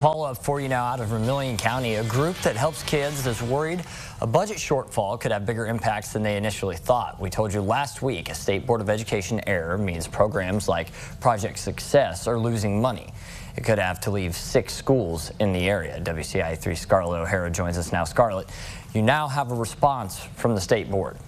Follow-up for you now out of Vermilion County. A group that helps kids is worried a budget shortfall could have bigger impacts than they initially thought. We told you last week a State Board of Education error means programs like Project Success are losing money. It could have to leave 6 schools in the area. WCIA 3 Scarlett O'Hara joins us now. Scarlett, you now have a response from the State Board.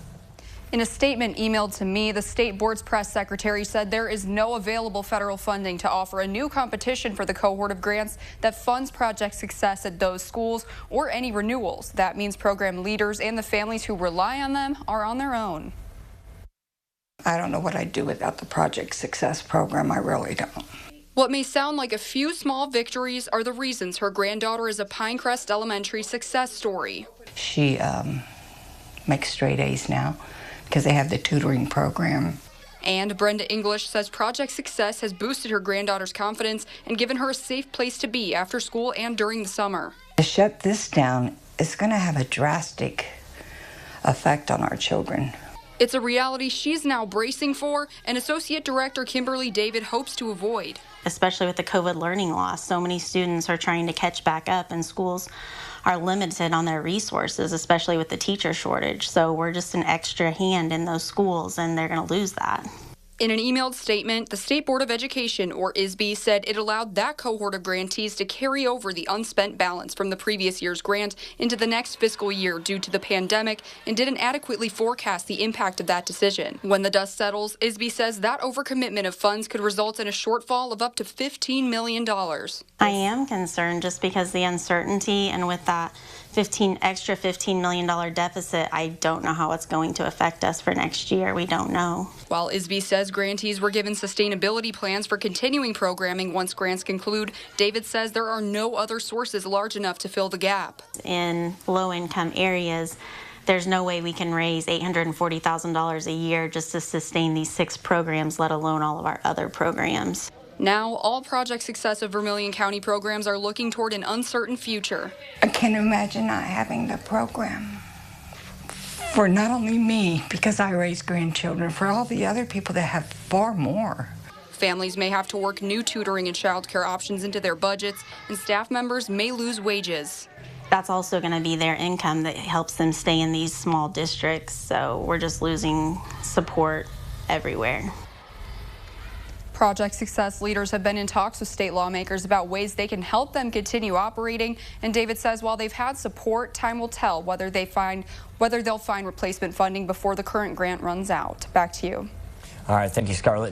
In a statement emailed to me, the State Board's press secretary said there is no available federal funding to offer a new competition for the cohort of grants that funds Project Success at those schools or any renewals. That means program leaders and the families who rely on them are on their own. I don't know what I'd do without the Project Success program. I really don't. What may sound like a few small victories are the reasons her granddaughter is a Crest Elementary success story. She makes straight A's now, because they have the tutoring program. And Brenda English says Project Success has boosted her granddaughter's confidence and given her a safe place to be after school and during the summer. To shut this down is going to have a drastic effect on our children. It's a reality she's now bracing for, and Associate Director Kimberly David hopes to avoid. Especially with the COVID learning loss, so many students are trying to catch back up, and schools are limited on their resources, especially with the teacher shortage. So we're just an extra hand in those schools, and they're going to lose that. In an emailed statement, the State Board of Education, or ISBE, said it allowed that cohort of grantees to carry over the unspent balance from the previous year's grant into the next fiscal year due to the pandemic and didn't adequately forecast the impact of that decision. When the dust settles, ISBE says that overcommitment of funds could result in a shortfall of up to $15 million. I am concerned just because the uncertainty, and with that extra $15 million deficit, I don't know how it's going to affect us for next year. We don't know. While ISBE says grantees were given sustainability plans for continuing programming once grants conclude, David says there are no other sources large enough to fill the gap. In low-income areas, there's no way we can raise $840,000 a year just to sustain these 6 programs, let alone all of our other programs. Now, all Project Success of Vermilion County programs are looking toward an uncertain future. I can't imagine not having the program. For not only me, because I raise grandchildren, for all the other people that have far more. Families may have to work new tutoring and childcare options into their budgets, and staff members may lose wages. That's also going to be their income that helps them stay in these small districts, so we're just losing support everywhere. Project Success leaders have been in talks with state lawmakers about ways they can help them continue operating. And David says while they've had support, time will tell whether they'll find replacement funding before the current grant runs out. Back to you. All right, thank you, Scarlett.